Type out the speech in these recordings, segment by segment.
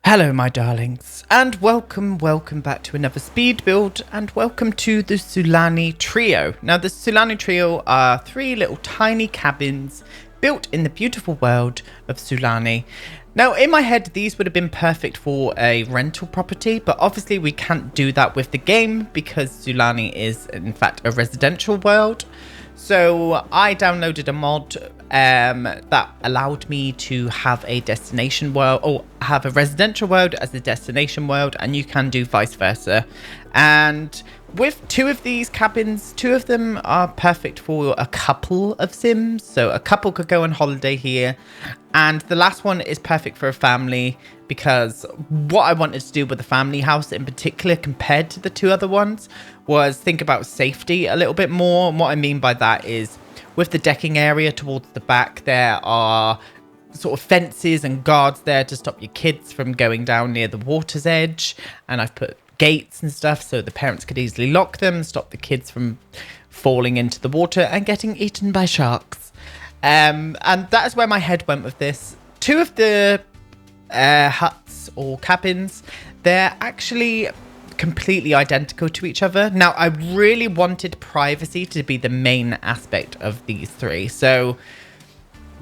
Hello my darlings, and welcome back to another speed build, and welcome to the Sulani Trio. Now the Sulani Trio are 3 little tiny cabins built in the beautiful world of Sulani. Now in my head these would have been perfect for a rental property, but obviously we can't do that with the game because Sulani is in fact a residential world. So I downloaded a mod that allowed me to have a destination world, or have a residential world as a destination world, and you can do vice versa. And with 2 of these cabins, 2 of them are perfect for a couple of sims. So a couple could go on holiday here, and the last one is perfect for a family, because what I wanted to do with the family house in particular compared to the 2 other ones was think about safety a little bit more. And what I mean by that is with the decking area towards the back, there are sort of fences and guards there to stop your kids from going down near the water's edge. And I've put gates and stuff so the parents could easily lock them, stop the kids from falling into the water and getting eaten by sharks. And that is where my head went with this. 2 of the huts or cabins, they're actually completely identical to each other. Now I really wanted privacy to be the main aspect of these 3, so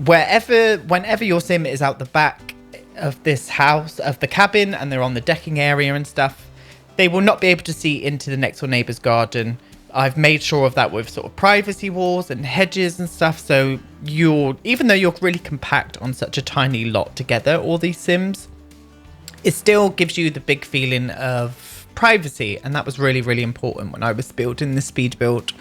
whenever your sim is out the back of this house, of the cabin, and they're on the decking area and stuff, they will not be able to see into the next door neighbor's garden. I've made sure of that with sort of privacy walls and hedges and stuff, so even though you're really compact on such a tiny lot together, all these sims, it still gives you the big feeling of privacy, and that was really, really important when I was building this speed build.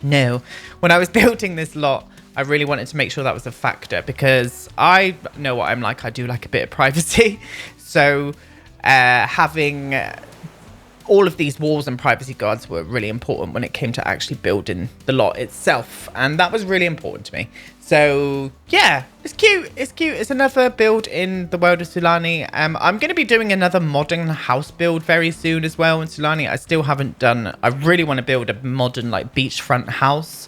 No, when I was building this lot, I really wanted to make sure that was a factor, because I know what I'm like. I do like a bit of privacy. So having all of these walls and privacy guards were really important when it came to actually building the lot itself, and that was really important to me. So yeah, it's cute. It's another build in the world of Sulani. I'm going to be doing another modern house build very soon as well in Sulani. I still haven't done. I really want to build a modern like beachfront house,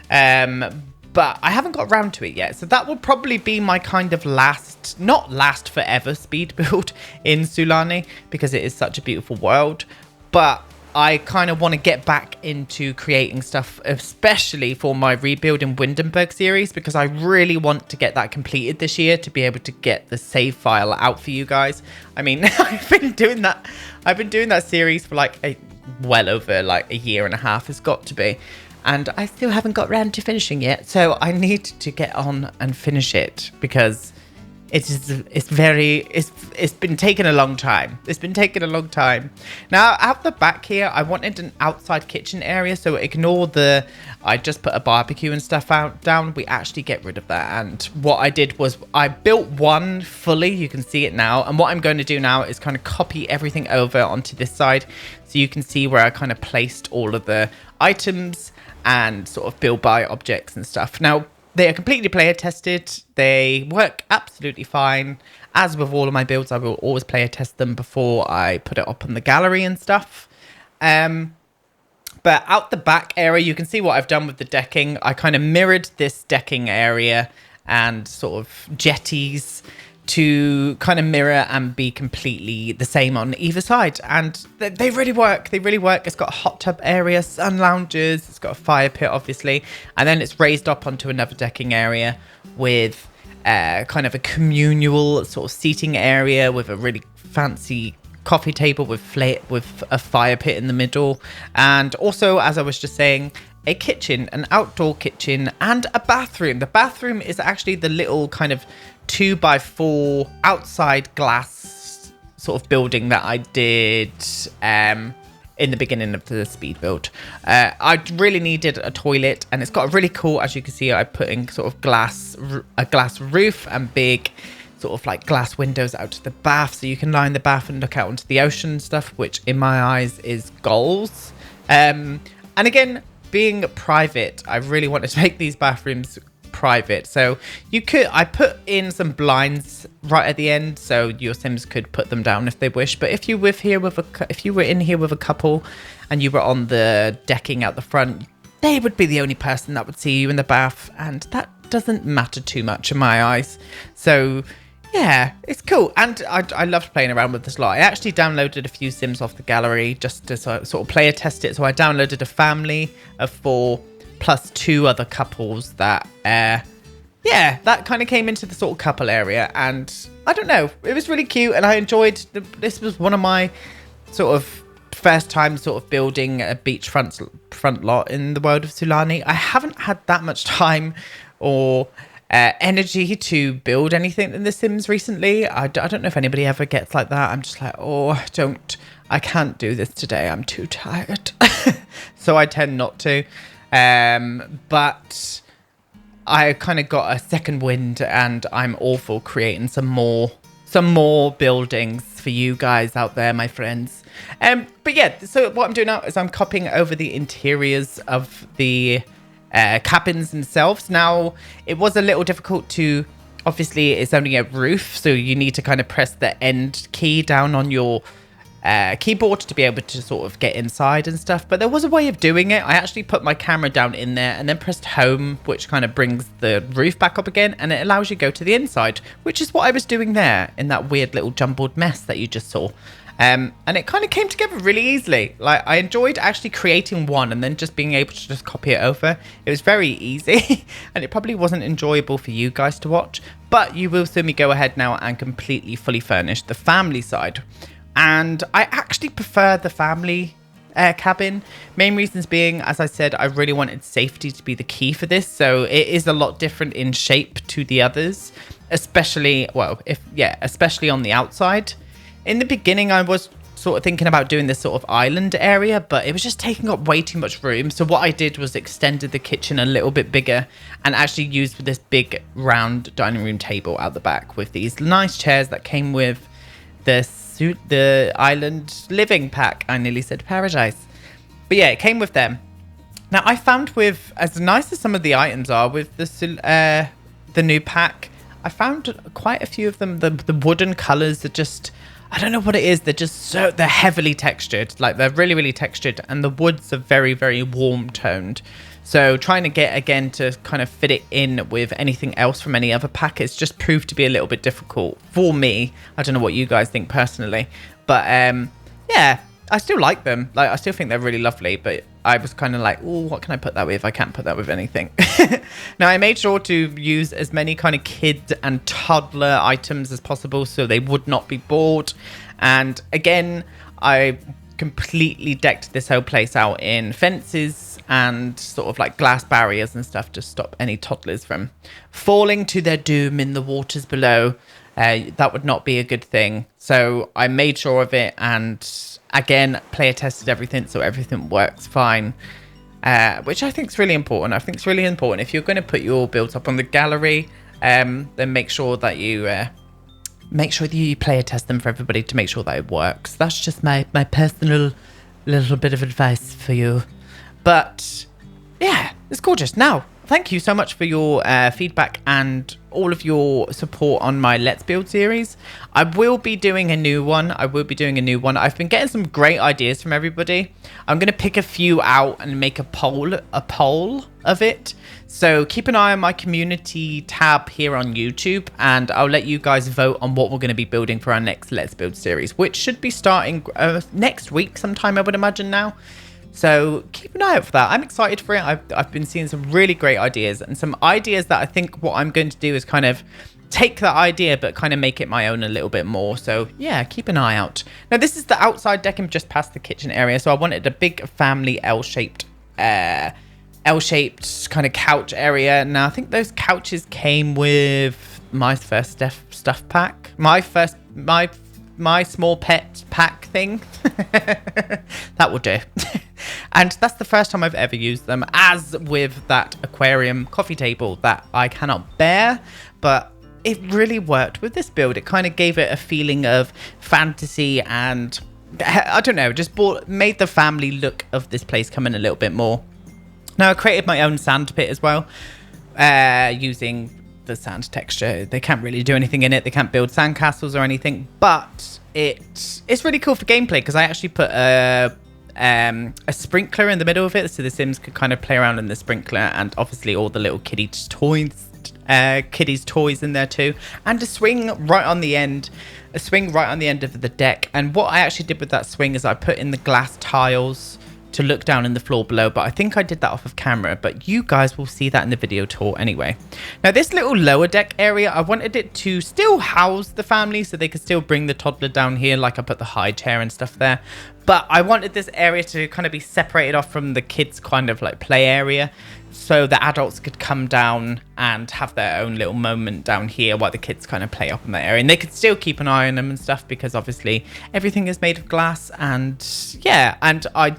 but I haven't got around to it yet. So that will probably be my kind of not last forever speed build in Sulani, because it is such a beautiful world. But I kind of want to get back into creating stuff, especially for my Rebuild in Windenburg series, because I really want to get that completed this year to be able to get the save file out for you guys. I mean, I've been doing that series for like well over like a year and a half. It's got to be. And I still haven't got around to finishing yet. So I need to get on and finish it, because it's been taking a long time. Now out the back here, I wanted an outside kitchen area, so ignore I just put a barbecue and stuff down. We actually get rid of that. And what I did was I built one fully. You can see it now. And what I'm going to do now is kind of copy everything over onto this side, so you can see where I kind of placed all of the items and sort of build by objects and stuff. Now, they are completely player tested. They work absolutely fine. As with all of my builds, I will always player test them before I put it up on the gallery and stuff. But out the back area, you can see what I've done with the decking. I kind of mirrored this decking area and sort of jetties to kind of mirror and be completely the same on either side. And they really work. They really work. It's got a hot tub area, sun lounges. It's got a fire pit, obviously. And then it's raised up onto another decking area with kind of a communal sort of seating area with a really fancy coffee table with a fire pit in the middle. And also, as I was just saying, a kitchen, an outdoor kitchen, and a bathroom. The bathroom is actually the little kind of 2x4 outside glass sort of building that I did in the beginning of the speed build. I really needed a toilet, and it's got a really cool, as you can see, I put in sort of a glass roof and big sort of like glass windows out to the bath, so you can lie in the bath and look out onto the ocean and stuff, which in my eyes is goals. And again, being private, I really wanted to make these bathrooms private. So I put in some blinds right at the end, so your Sims could put them down if they wish. But if you were in here with a couple and you were on the decking out the front, they would be the only person that would see you in the bath, and that doesn't matter too much in my eyes. So yeah, it's cool. And I loved playing around with this lot. I actually downloaded a few Sims off the gallery just to sort of player test it. So I downloaded a family of 4 plus 2 other couples that, that kind of came into the sort of couple area. And I don't know, it was really cute. And I enjoyed, this was one of my sort of first time sort of building a beachfront lot in the world of Sulani. I haven't had that much time or energy to build anything in The Sims recently. I don't know if anybody ever gets like that. I'm just like, I can't do this today. I'm too tired. So I tend not to. But I kind of got a second wind, and I'm all for creating some more buildings for you guys out there, my friends. But yeah, so what I'm doing now is I'm copying over the interiors of the cabins themselves. Now, it was a little difficult to, obviously it's only a roof, so you need to kind of press the end key down on your keyboard to be able to sort of get inside and stuff. But there was a way of doing it. I actually put my camera down in there and then pressed home, which kind of brings the roof back up again, and it allows you to go to the inside, which is what I was doing there in that weird little jumbled mess that you just saw. And it kind of came together really easily. Like, I enjoyed actually creating one and then just being able to just copy it over. It was very easy and it probably wasn't enjoyable for you guys to watch, but you will see me go ahead now and completely fully furnish the family side. And I actually prefer the family cabin. Main reasons being, as I said, I really wanted safety to be the key for this. So it is a lot different in shape to the others, especially on the outside. In the beginning, I was sort of thinking about doing this sort of island area, but it was just taking up way too much room. So what I did was extended the kitchen a little bit bigger and actually used this big round dining room table out the back with these nice chairs that came with the island living pack. I nearly said paradise. But yeah, it came with them. Now, I found with, as nice as some of the items are with the new pack, I found quite a few of them, the wooden colors are just, I don't know what it is. They're heavily textured. Like, they're really, really textured. And the woods are very, very warm toned. So trying to get, again, to kind of fit it in with anything else from any other pack, it's just proved to be a little bit difficult for me. I don't know what you guys think personally. But, yeah, I still like them. Like, I still think they're really lovely. But I was kind of like, oh, what can I put that with? I can't put that with anything. Now, I made sure to use as many kind of kid and toddler items as possible so they would not be bored. And again, I completely decked this whole place out in fences and sort of like glass barriers and stuff to stop any toddlers from falling to their doom in the waters below. That would not be a good thing. So I made sure of it, and again, player tested everything, so everything works fine, which I think is really important. I think it's really important if you're going to put your builds up on the gallery, then make sure that you player test them for everybody to make sure that it works. That's just my personal little bit of advice for you. But yeah, it's gorgeous. Now thank you so much for your feedback and all of your support on my Let's Build series. I will be doing a new one. I've been getting some great ideas from everybody. I'm going to pick a few out and make a poll of it. So keep an eye on my community tab here on YouTube, and I'll let you guys vote on what we're going to be building for our next Let's Build series, which should be starting next week sometime, I would imagine now. So keep an eye out for that. I'm excited for it. I've been seeing some really great ideas, and some ideas that I think what I'm going to do is kind of take that idea but kind of make it my own a little bit more. So yeah, keep an eye out. Now this is the outside deck and just past the kitchen area, so I wanted a big family L-shaped kind of couch area. Now I think those couches came with my first stuff pack, my small pet pack thing. That will do. And that's the first time I've ever used them, as with that aquarium coffee table that I cannot bear, but it really worked with this build. It kind of gave it a feeling of fantasy, and I don't know, just made the family look of this place come in a little bit more. Now I created my own sand pit as well, using the sand texture. They can't really do anything in it. They can't build sand castles or anything, but it's really cool for gameplay because I actually put a sprinkler in the middle of it, so the Sims could kind of play around in the sprinkler, and obviously all the little kiddies toys in there too, and a swing right on the end of the deck. And what I actually did with that swing is I put in the glass tiles to look down in the floor below, but I think I did that off of camera, but you guys will see that in the video tour anyway. Now this little lower deck area, I wanted it to still house the family so they could still bring the toddler down here, like I put the high chair and stuff there, but I wanted this area to kind of be separated off from the kids' kind of like play area, so the adults could come down and have their own little moment down here while the kids kind of play up in that area, and they could still keep an eye on them and stuff because obviously everything is made of glass. And yeah, and I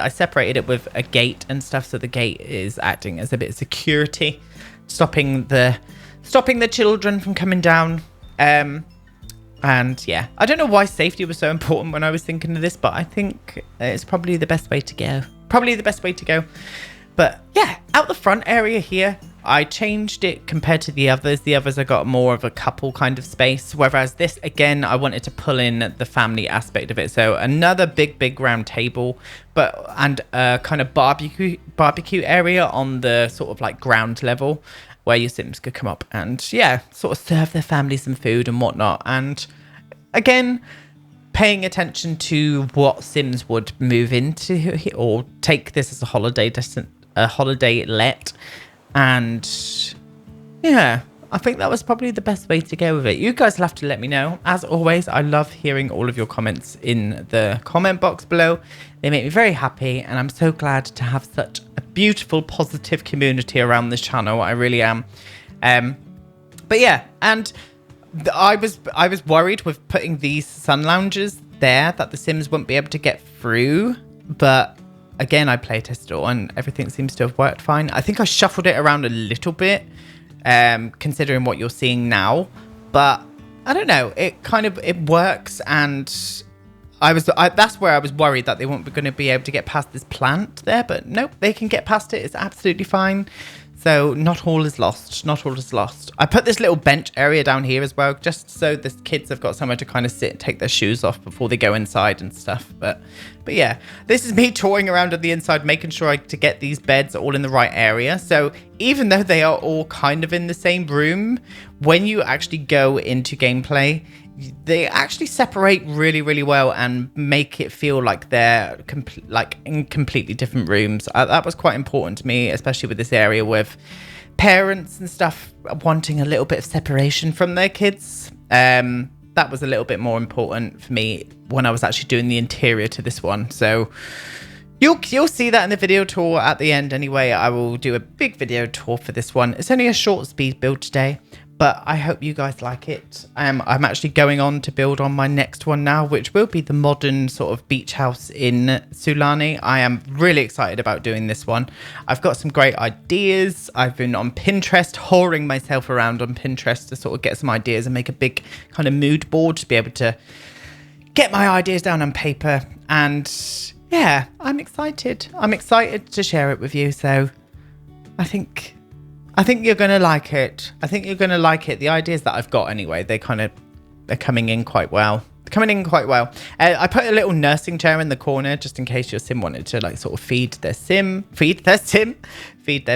separated it with a gate and stuff, so the gate is acting as a bit of security, stopping the children from coming down. And yeah, I don't know why safety was so important when I was thinking of this, but I think it's probably the best way to go. But yeah, out the front area here, I changed it compared to the others. The others I got more of a couple kind of space, whereas this, again, I wanted to pull in the family aspect of it. So another big round table, and a kind of barbecue area on the sort of like ground level where your Sims could come up and yeah, sort of serve their family some food and whatnot. And again, paying attention to what Sims would move into or take this as a holiday let. And yeah, I think that was probably the best way to go with it. You guys will have to let me know. As always, I love hearing all of your comments in the comment box below. They make me very happy, and I'm so glad to have such a beautiful, positive community around this channel. I really am. But yeah, and I was worried with putting these sun lounges there that the Sims wouldn't be able to get through, but again, I playtested it all and everything seems to have worked fine. I think I shuffled it around a little bit, considering what you're seeing now, but I don't know, it works. And that's where I was worried that they weren't going to be able to get past this plant there, but nope, they can get past it. It's absolutely fine. So not all is lost. I put this little bench area down here as well, just so the kids have got somewhere to kind of sit and take their shoes off before they go inside and stuff. But yeah, this is me touring around on the inside, making sure to get these beds all in the right area. So even though they are all kind of in the same room, when you actually go into gameplay, they actually separate really well and make it feel like they're in completely different rooms. That was quite important to me, especially with this area with parents and stuff wanting a little bit of separation from their kids. That was a little bit more important for me when I was actually doing the interior to this one. So you'll see that in the video tour at the end anyway. I will do a big video tour for this one. It's only a short speed build today, but I hope you guys like it. I'm actually going on to build on my next one now, which will be the modern sort of beach house in Sulani. I am really excited about doing this one. I've got some great ideas. I've been on Pinterest, whoring myself around on Pinterest to sort of get some ideas and make a big kind of mood board to be able to get my ideas down on paper. And yeah, I'm excited. I'm excited to share it with you. So I think I think you're going to like it. I think you're going to like it. The ideas that I've got anyway, they're coming in quite well. I put a little nursing chair in the corner just in case your sim wanted to like sort of feed their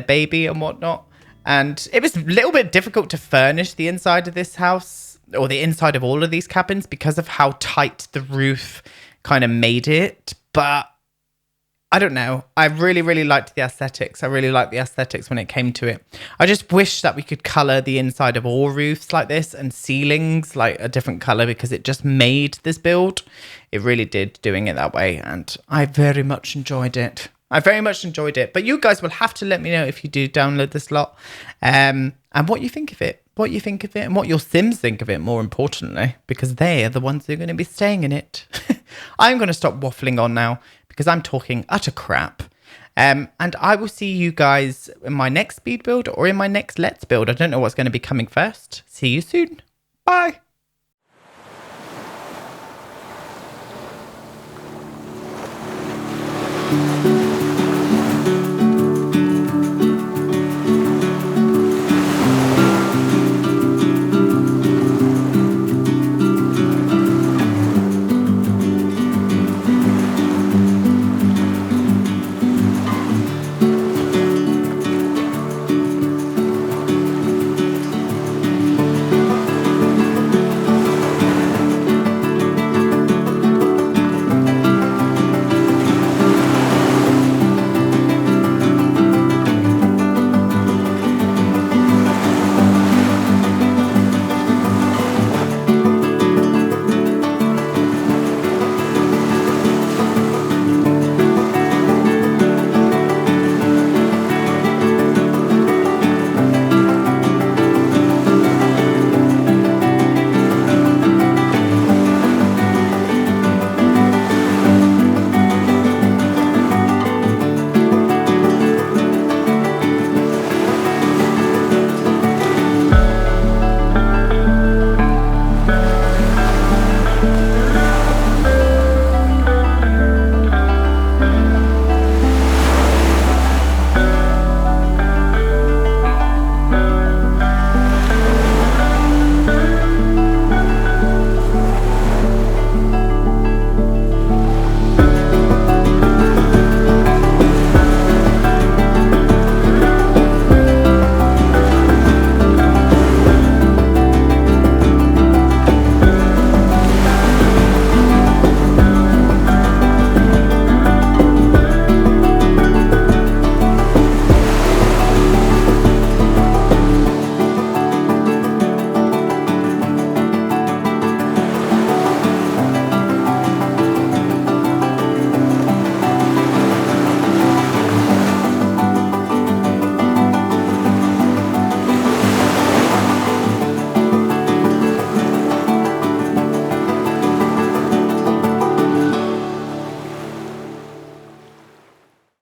baby and whatnot. And it was a little bit difficult to furnish the inside of this house or the inside of all of these cabins because of how tight the roof kind of made it. But I don't know. I really, really liked the aesthetics. I really liked the aesthetics when it came to it. I just wish that we could colour the inside of all roofs like this and ceilings like a different colour because it just made this build. It really did doing it that way. And I very much enjoyed it. But you guys will have to let me know if you do download this lot and what you think of it. And what your Sims think of it, more importantly, because they are the ones who are going to be staying in it. I'm going to stop waffling on now because I'm talking utter crap. And I will see you guys in my next speed build or in my next let's build. I don't know what's going to be coming first. See you soon. Bye.